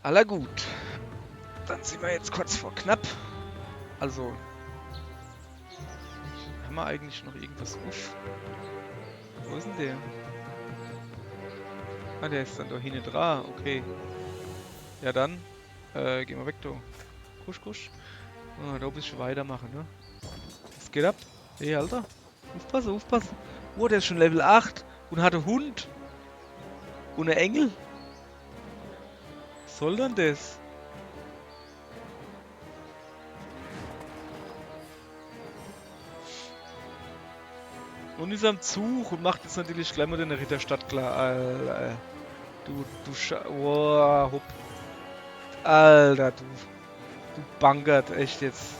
Aller gut. Dann sind wir jetzt kurz vor knapp. Also, haben wir eigentlich noch irgendwas auf? Wo ist denn der? Ah, der ist dann da hinten dran. Okay. Ja dann, gehen wir weg, da. Kusch, kusch. Ah, da ein bisschen weitermachen, ne? Was geht ab? Hey, Alter. Aufpassen, aufpassen. Oh, der ist schon Level 8 und hat einen Hund. Und einen Engel. Was soll denn das? Und ist am Zug und macht jetzt natürlich gleich mal den Ritterstadt klar. Alter. Oh, hopp. Alter, du bankert, echt jetzt.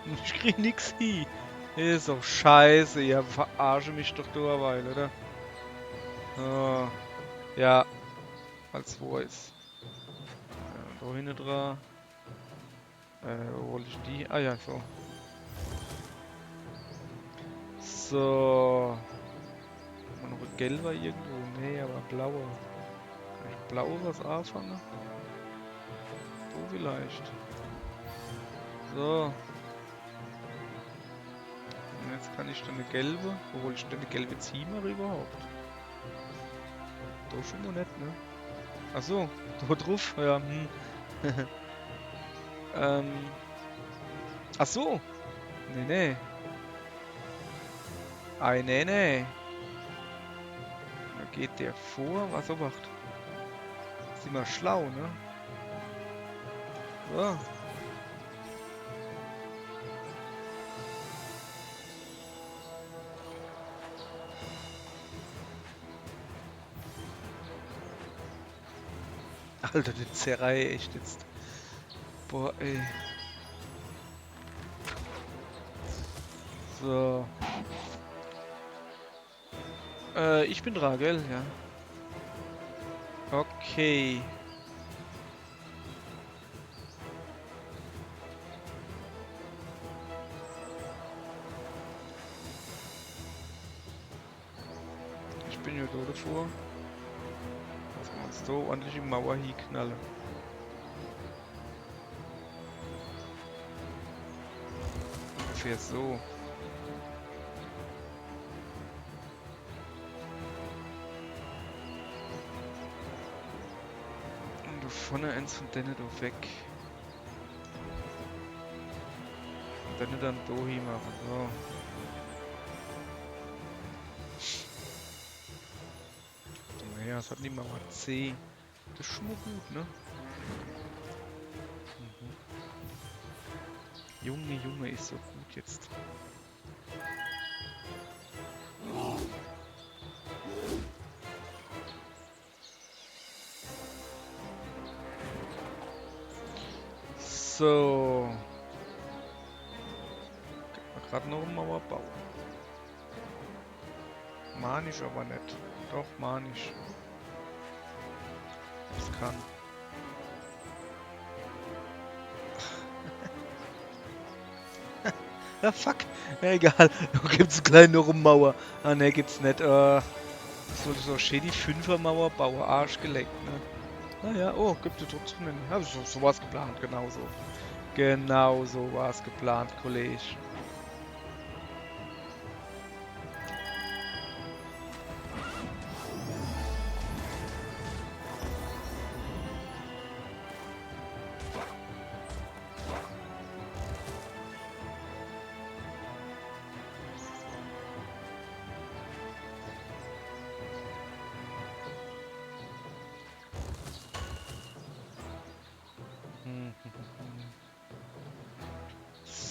Hm. Ich krieg nix hin. Ist doch scheiße, ihr verarsche mich doch da eine Weile, oder? Oh, ja, als Voice. Da hinten dran. Wo hol ich die? Ah ja, so. So. Haben wir noch ein gelber irgendwo? Nee, aber ein blauer. Kann ich blau was anfangen? So vielleicht. So. Und jetzt kann ich dann eine gelbe. Wo hol ich denn eine gelbe Ziemer überhaupt? Da schon mal nicht, ne? Achso, da drauf, ja. Ähm. Ach so. Nee, nee. Ei, nee, nee. Da geht der vor. Was obacht? Sind wir schlau, ne? So. Alter, die Zerreihe echt jetzt. Boah, ey. So. Ich bin dran, gell? Ja. Okay. Ich bin ja da davor. Lass mal uns da ordentlich die Mauer hinknallen. Ungefähr so. Und da vorne eins von denen da weg. Und dann da hin machen. So. Naja, es hat nicht Mauer C. Das ist schon mal gut, ne? Mhm. Junge, Junge, ist so gut jetzt. So. Gerade noch eine Mauer bauen. Manisch aber nicht. Doch, manisch. Das kann. Ja, fuck. Ja, egal. Da gibt's eine kleine Rummauer. Ah, ne, gibt's nicht. Sollte so schön die Fünfermauer bauen. Arsch geleckt, ne? Naja, oh, gibt es trotzdem einen. Ja, so war's geplant, genau so. Genau so war's geplant, Kollege.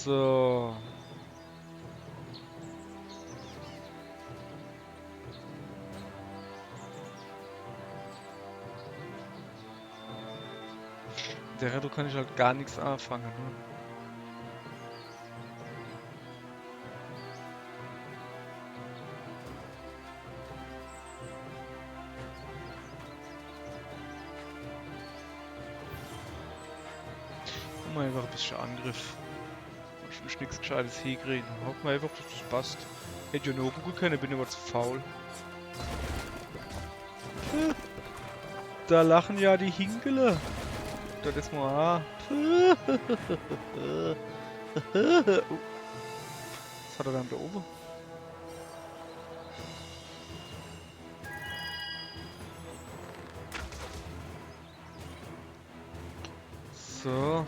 So. Der Retto kann ich halt gar nichts anfangen, ne? Machen wir einfach ein bisschen Angriff. Sonst nichts Gescheites hinkriegen. Hoffen wir einfach, dass das passt. Hätte ja noch gut können, bin aber zu faul. Da lachen ja die Hinkele. Das ist mal. Was hat er dann da oben? So.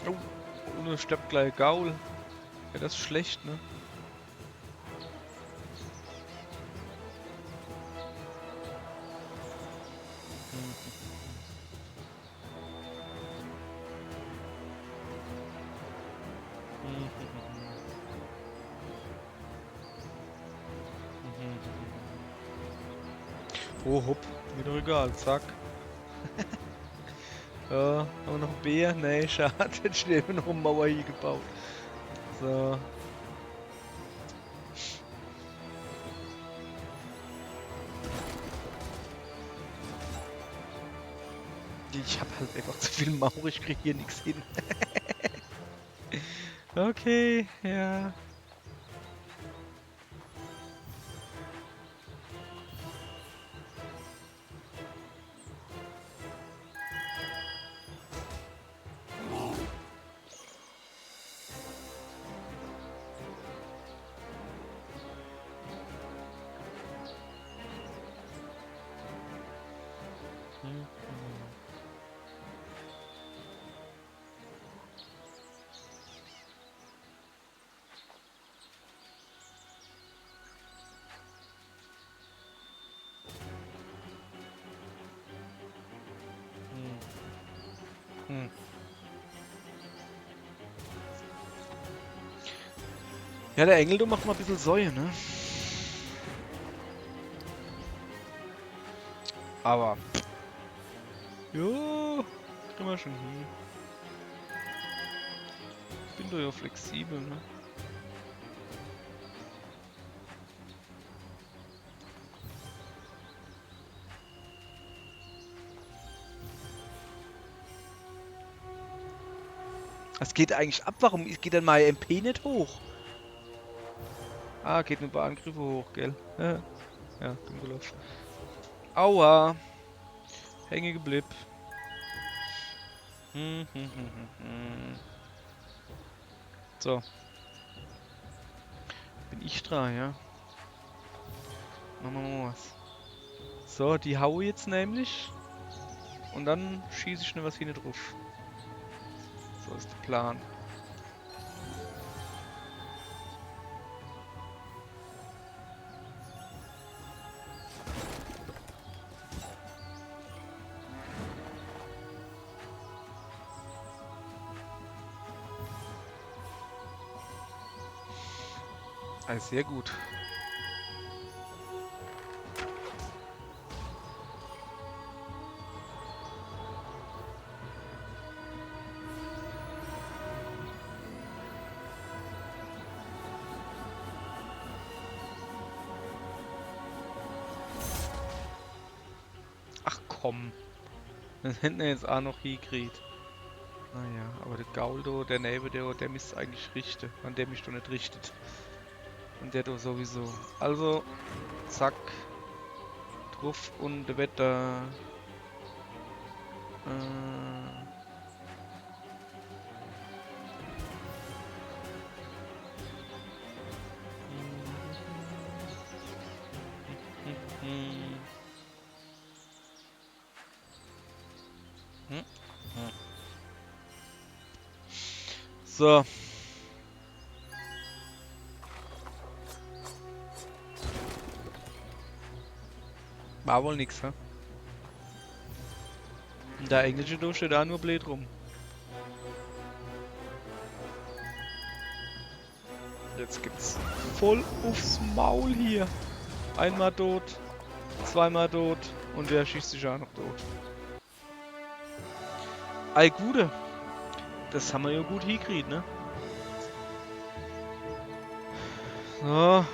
Oh, und es stirbt gleich Gaul. Ja, das ist schlecht, ne? Oh, hopp, mir doch egal, zack. Ja, haben wir noch ein Bär? Nee, schade, jetzt steht immer noch eine Mauer hier gebaut. So. Ich hab halt einfach zu viel Mauer, ich krieg hier nichts hin. Okay, ja. Ja, der Engel, du machst mal ein bisschen Säue, ne? Aber. Jo, kriegen wir schon hin. Bin doch ja flexibel, ne? Was geht eigentlich ab? Warum geht dann mein MP nicht hoch? Ah, geht nur bei Angriffe hoch, gell? Ja, dumm gelaufen. Aua! Hänge geblieben. So. Bin ich dran, ja? Machen wir mal was. So, die haue jetzt nämlich. Und dann schieße ich schnell was hier drauf. So ist der Plan. Ah, sehr gut. Ach komm. Das hätten wir jetzt auch noch hingekriegt. Naja, aber der Gauldo, der neben der müsste eigentlich richten. An der mich doch nicht richtet. Und der doch sowieso. Also, zack. Drauf und der Wetter. So. War wohl nix, hä? Und der englische Dusch steht da nur blöd rum. Jetzt gibt's voll aufs Maul hier. Einmal tot, zweimal tot und der schießt sich auch noch tot. Ei Gute. Das haben wir ja gut hingekriegt, ne? So.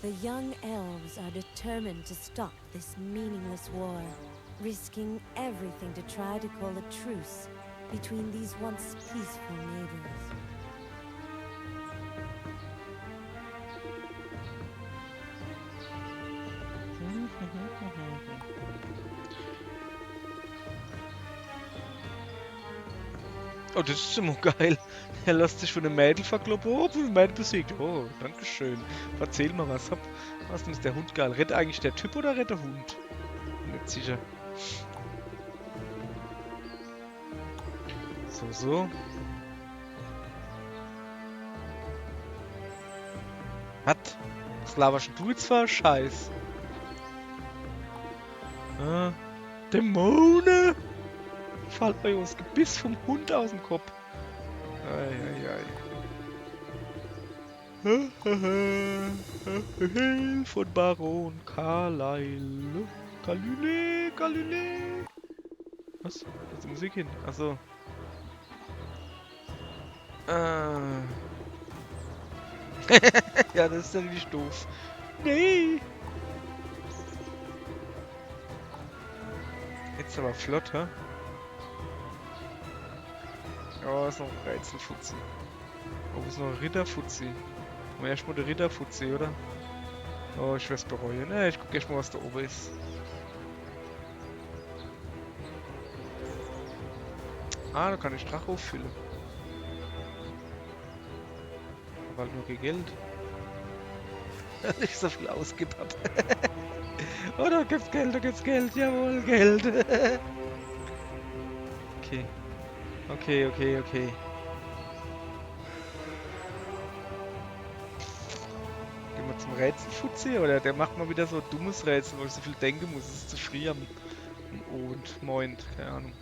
The young elves are determined to stop this meaningless war, risking everything to try to call a truce between these once peaceful neighbors. Oh, das ist immer geil. Er lässt sich von einem Mädel verkloppen. Oh, von einem Mädel besiegt. Oh, dankeschön. Erzähl mal was. Was ist der Hund geil? Rettet eigentlich der Typ oder rettet der Hund? Nicht sicher. So. Was? Was laberst du jetzt für Scheiß? Ah, Dämonen! Fällt mir das Gebiss vom Hund aus dem Kopf. Eieiei. Von Baron Carlyle. Galilei. Was? Wo ist die Musik hin? Achso. Ja, das ist natürlich doof. Nee. Jetzt aber flott, hä? Oh, ist noch ein Rätselfutzi. Oh, ist noch ein Ritterfutzi. Aber erstmal der Ritterfutzi, oder? Oh, ich werd's bereuen. Ich guck erstmal, was da oben ist. Ah, da kann ich Drache auffüllen. Aber halt nur Geld. Dass ich so viel ausgib hab. Oh, da gibt's Geld, jawohl, Geld. Okay. Gehen wir zum Rätselfutzi, oder der macht mal wieder so ein dummes Rätsel, wo ich so viel denken muss. Es ist zu früh am und Moin, keine Ahnung.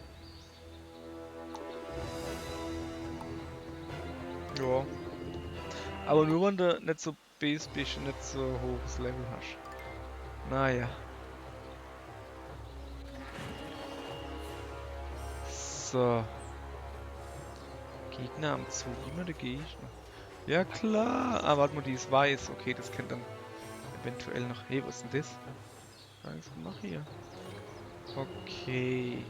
Ja. Aber nur wenn du nicht so base bist und nicht so hohes Level hast. Naja. So. Gegner am Zug. Immer der Gegner. Ja klar. Ah, warte mal, die ist weiß. Okay, das kennt dann eventuell noch. Hey, was ist denn das? Was mach hier? Okay.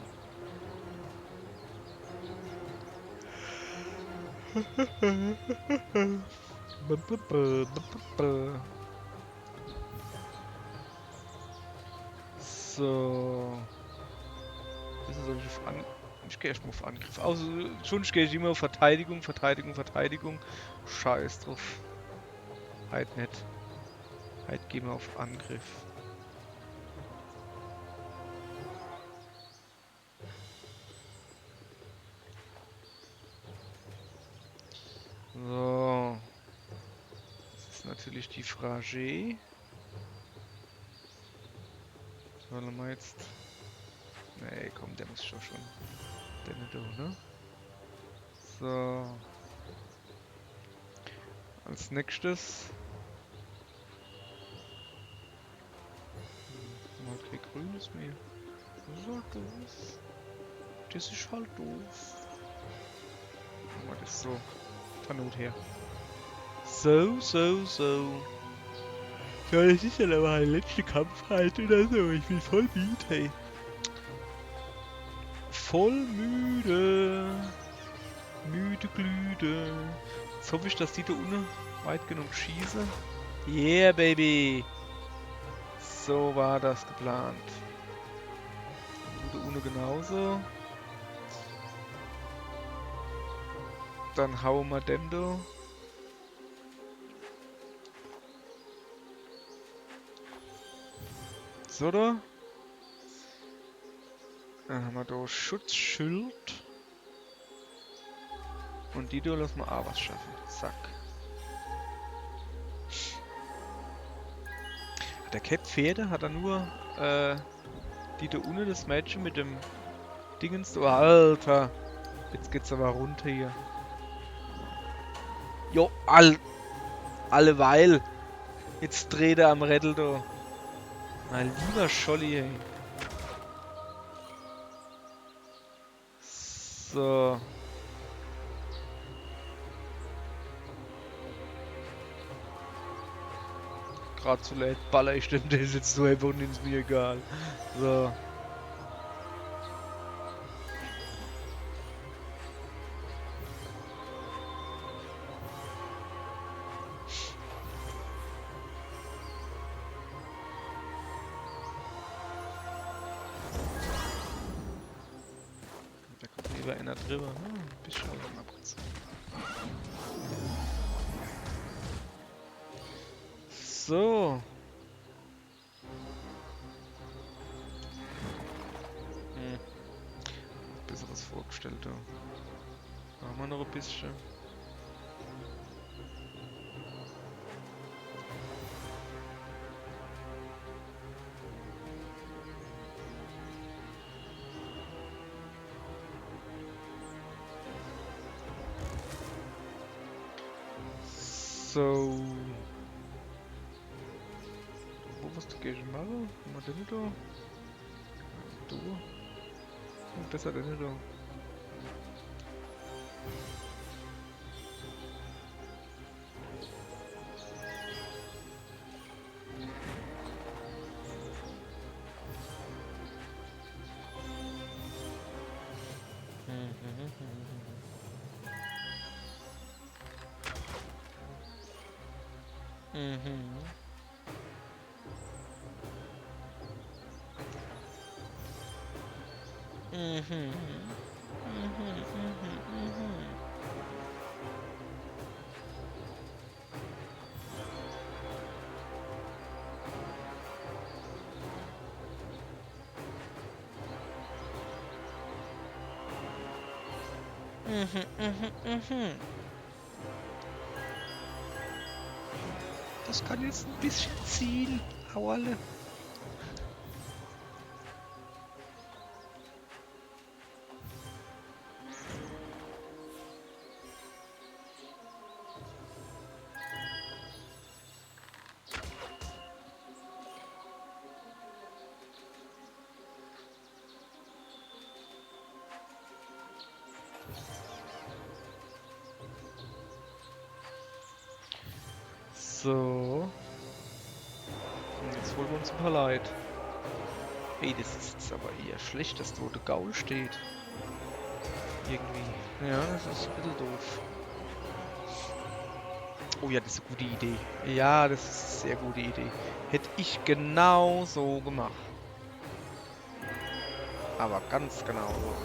So. Das ist eigentlich auf Angriff. Ich gehe erstmal auf Angriff. Also, schon gehe ich immer auf Verteidigung. Scheiß drauf. Halt nicht. Halt gehen wir auf Angriff. So. Das ist natürlich die Frage. Sollen wir jetzt... Nee, komm, der muss schon. Der nicht da, ne? So. Als nächstes... Mal kein grünes mehr. Das ist halt doof. Das ist halt doof. Machen wir das so. Von Not her. So. Ja, das ist ja aber mein letzter Kampf halt oder so. Ich bin voll müde, hey. Voll müde. Glüde. Jetzt hoffe ich, dass die da unten weit genug schießen. Yeah, baby. So war das geplant. Da unten genauso. Dann hauen wir den da. So da. Dann haben wir da Schutzschild. Und die da lassen wir auch was schaffen. Zack. Hat der Cap Pferde? Hat er nur die da unten, das Mädchen mit dem Dingens? Oh, Alter. Jetzt geht's aber runter hier. Jo, alleweil. Jetzt dreht er am Rädel da. Mein lieber Scholli, ey. So. gerade so lädt, baller ich den, der ist jetzt so einfach und ist mir egal. So. Da kommt lieber einer drüber. Bisschen mal kurz. So. Besseres vorgestellt, da. Machen wir noch ein bisschen. So. Wo was du gehst machen? Mal den da. Du. Besser den da. Das kann jetzt ein bisschen ziehen. Auerle. So. Und jetzt holen wir uns ein paar Leid. Ey, das ist jetzt aber eher schlecht, dass dort der Gaul steht. Irgendwie. Ja, das ist ein bisschen doof. Oh ja, das ist eine gute Idee. Ja, das ist eine sehr gute Idee. Hätte ich genau so gemacht. Aber ganz genau so.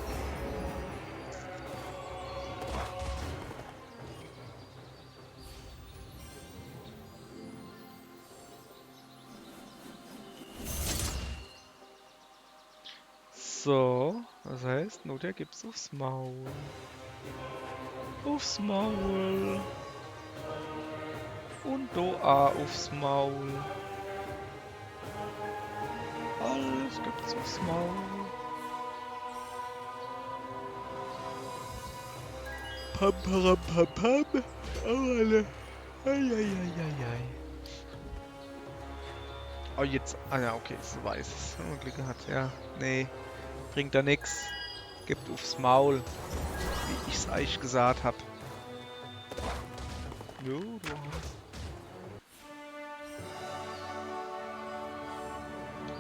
So, das heißt, Notwehr gibt's aufs Maul. Aufs Maul. Und Doa aufs Maul. Alles gibt's aufs Maul. Pam, param, pam, pam. Oh, alle. Eieieiei. Oh, jetzt. Ah ja, okay, so weiß es. Haben wir Glück gehabt, ja. Nee, bringt da nix. Gibt aufs Maul. Wie ich's eigentlich gesagt hab. Jo, du hast.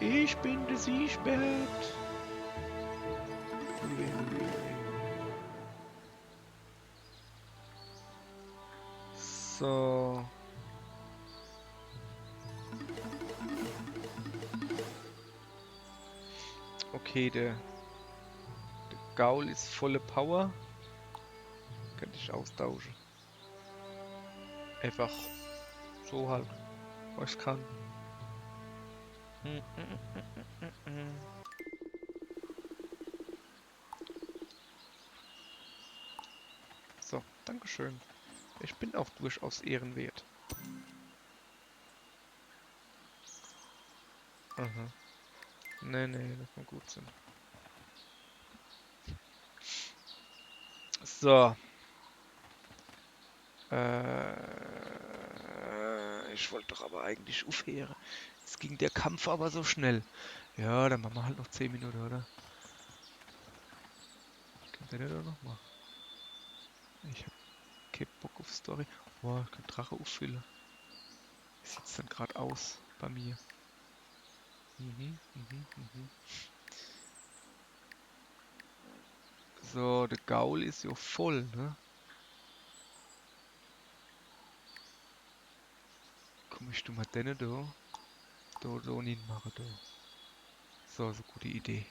Ich bin der Siechbert. So. Okay, der Gaul ist volle Power. Könnte ich austauschen. Einfach so halt, was ich kann. So, Dankeschön. Ich bin auch durchaus ehrenwert. Aha. Nee, das muss gut sein. So. Ich wollte doch aber eigentlich aufhören. Jetzt ging der Kampf aber so schnell. Ja, dann machen wir halt noch 10 Minuten, oder? Könnt ihr das noch machen? Ich hab keinen Bock auf Story. Boah, ich kann Drache auffüllen. sieht's denn gerade aus bei mir? So, der Gaul ist ja voll, ne? Komm, ich tu mal den da. Da nicht machen, da. So, so gute Idee.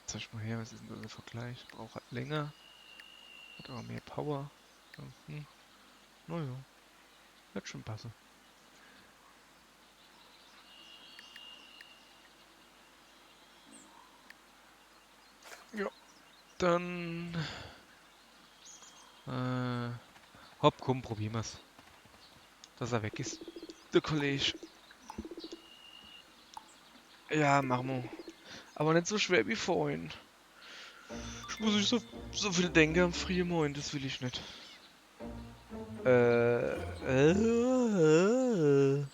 Zeig mal her, was ist denn da der Vergleich? Braucht halt länger. Hat aber mehr Power. Naja, wird schon passen. Ja, dann... hopp, komm, probieren wir's. Dass er weg ist. Der Kollege. Ja, machen wir. Aber nicht so schwer wie vorhin. Ich muss nicht so viel denken am frühen Morgen, das will ich nicht. Äh, äh.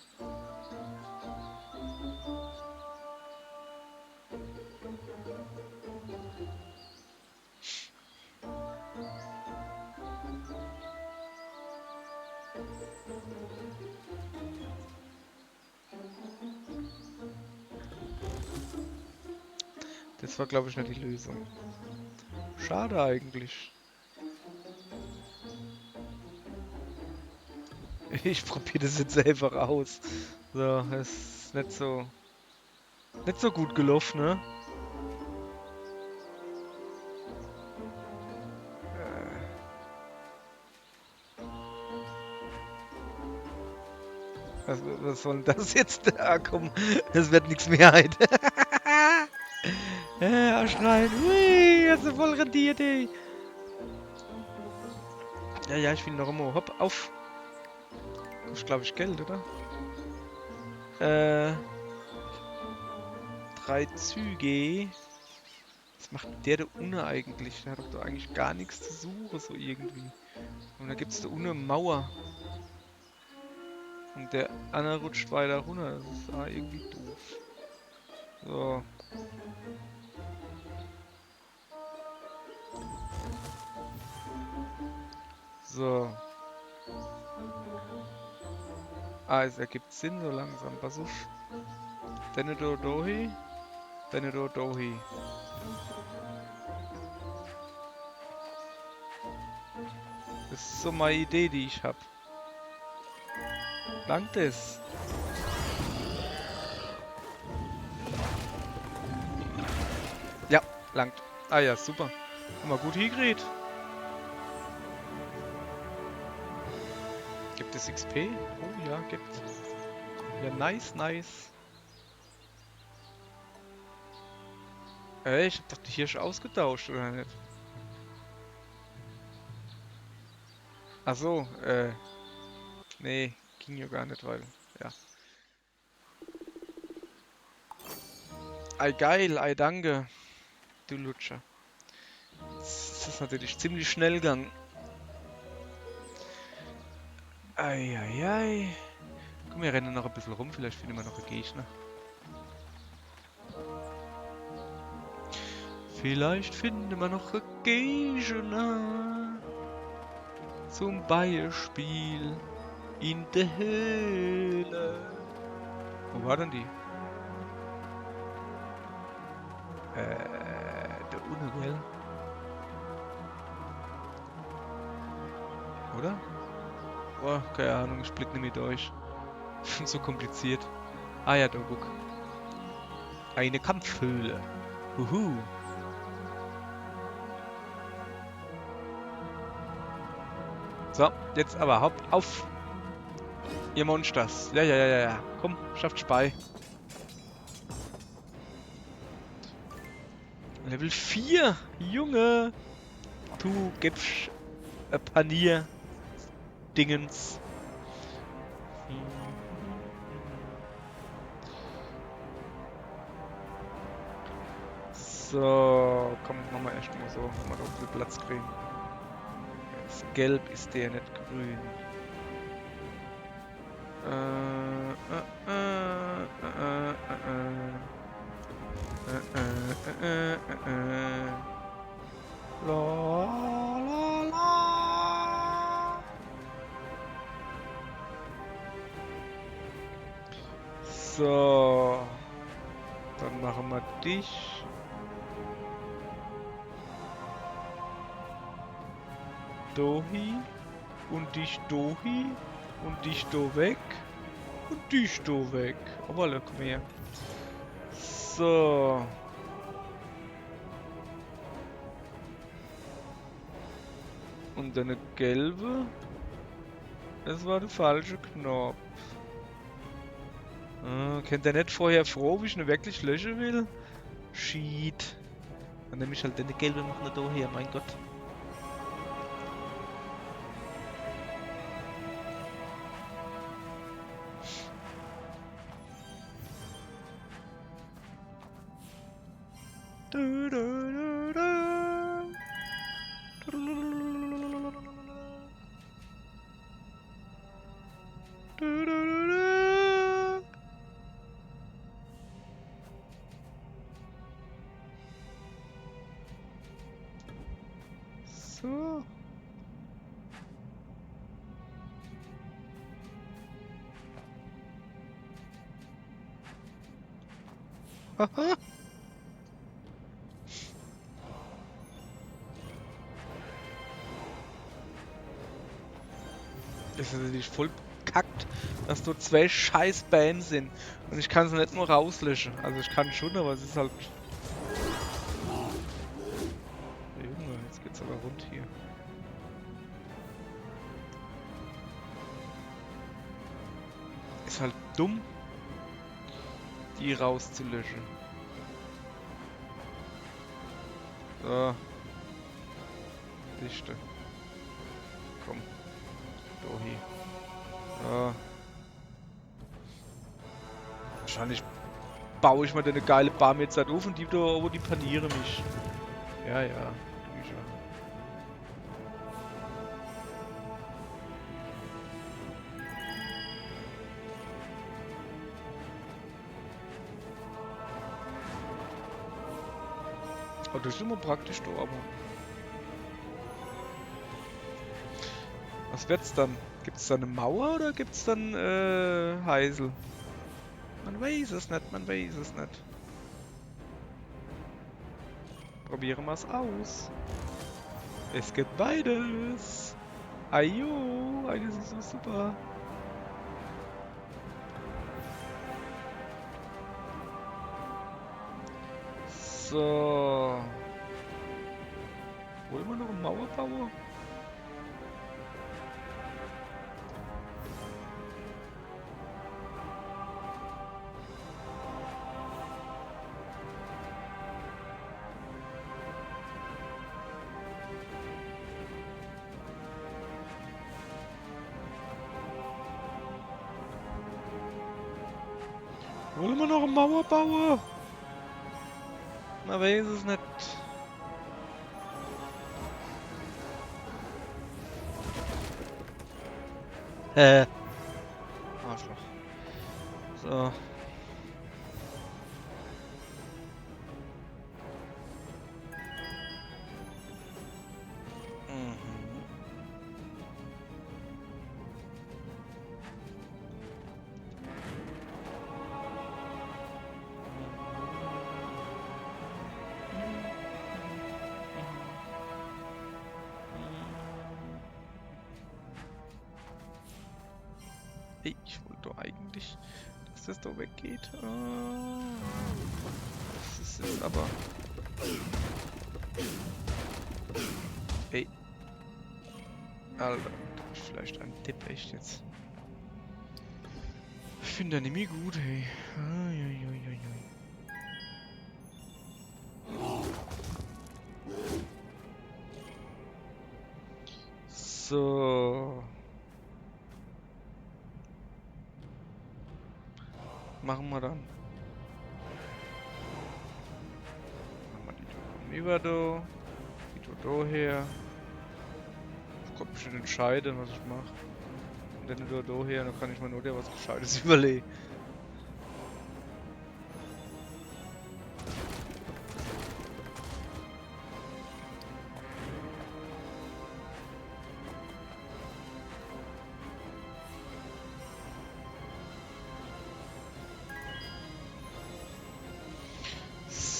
Das war, glaube ich, nicht die Lösung. Schade eigentlich. Ich probiere das jetzt einfach aus. So, das ist nicht so gut gelaufen, ne? Was soll denn das jetzt? Ah, komm, das wird nichts mehr heute. Ja, schreien. Hui, hast du voll rendiert, ey. Ja, ja, ich will noch einmal. Hopp, auf. Kostet, glaube ich, Geld, oder? 3 Züge. Was macht denn der da unten eigentlich? Der hat doch da eigentlich gar nichts zu suchen, so irgendwie. Und da gibt es da unten eine Mauer. Und der Anna rutscht weiter runter. Das ist irgendwie doof. So. So. Es ergibt Sinn so langsam. Pass auf. Denedo Dohi. Denedo Dohi. Das ist so meine Idee, die ich habe. Langt es? Ja, langt. Ah ja, super. Haben wir gut hingekriegt. Gibt es XP? Oh ja, gibt's. Ja, nice, nice. Ich hab doch die Hirsche ausgetauscht, oder nicht? Ach so, nee, ging ja gar nicht, weil, ja. Ei geil, ei danke, du Lutscher. Das ist natürlich ziemlich schnell gegangen. Ei, ei, ei. Komm, wir rennen noch ein bisschen rum, vielleicht finden wir noch einen Gegner. Vielleicht finden wir noch einen Gegner. Zum Beispiel in der Höhle. Wo war denn die? Der Unne, gell? Oder? Oh, keine Ahnung, ich blick nicht mehr durch. So kompliziert. Ah ja, da guck. Eine Kampfhöhle. Huhu. So, jetzt aber Haupt auf. Ihr Monsters. Ja, ja, ja, ja, ja. Komm, schafft bei. Level 4. Junge. Du gibst Panier. Dingens. So, komm, machen wir erstmal so, wenn wir da ein bisschen Platz kriegen. Das Gelb ist der, nicht grün. La, la, la. So. Dann machen wir dich. Dohi. Und dich Dohi. Und dich do weg. Und dich do weg. Aber look mehr. So. Und eine gelbe. Das war der falsche Knopf. Kennt ihr nicht vorher froh, wie ich ihn wirklich löschen will? Shit. Dann nehme ich halt den gelbe und mache ihn da her, mein Gott. So. Haha. Das ist natürlich voll bekackt, dass dort zwei scheiß Bands sind. Und ich kann sie nicht nur rauslöschen. Also ich kann schon, aber es ist halt... Junge, jetzt geht's aber rund hier. Ist halt dumm, die rauszulöschen. So. Dichte. Komm. Dohi. Ja. Wahrscheinlich baue ich mal eine geile Bar jetzt auf und die da, wo die paniere mich. Ja, ja. Tu ich auch. Aber das ist immer praktisch da, aber. Was wird's dann? Gibt's da eine Mauer oder gibt's dann Heisel? Man weiß es nicht, man weiß es nicht. Probieren wir es aus. Es geht beides. Ajo, eines ist so super. So. Wollen wir noch einen Mauerbauer? Wollen wir noch einen Mauerbauer? Man weiß es nicht. Arschloch. So. Hey, ich wollte doch eigentlich, dass das da weggeht. Das ist jetzt aber... Hey. Alter, da hab ich vielleicht einen Tipp echt jetzt. Ich finde den nämlich gut, hey. So. Machen wir dann. Machen wir die über da. Die da her. Ich kann bestimmt entscheiden, was ich mache. Und dann da her, dann kann ich mir nur der was Gescheites überlegen.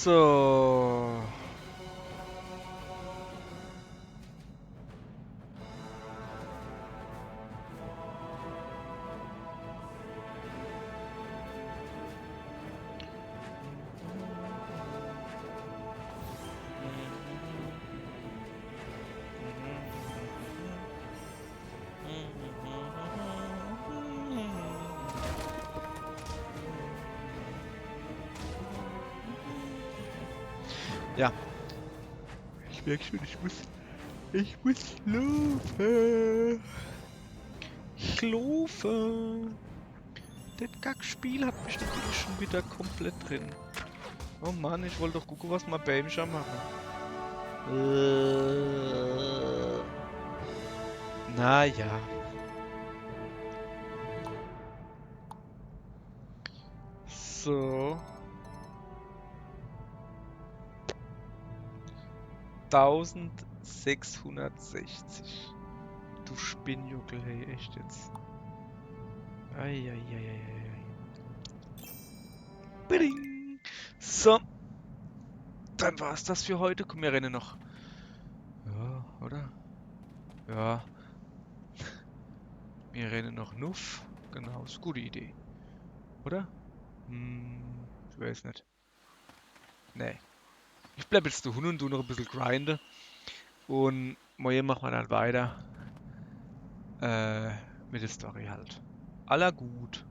So. Ja, ich merke schon, ich muss laufen. Ich laufe. Das Kackspiel hat mich natürlich schon wieder komplett drin. Oh Mann, ich wollte doch gucken, was wir bei ihm schon machen. Naja. So. 1660. Du Spinnjuckel, hey, echt jetzt. Eieieiei. Bing. So. Dann war's das für heute. Komm, wir rennen noch. Ja, oder? Ja. Wir rennen noch Nuff. Genau, ist eine gute Idee. Oder? Ich weiß nicht. Nee. Ich bleib jetzt zu Hund und tu noch ein bisschen grinden. Und morgen machen wir dann weiter. Mit der Story halt. Aller gut.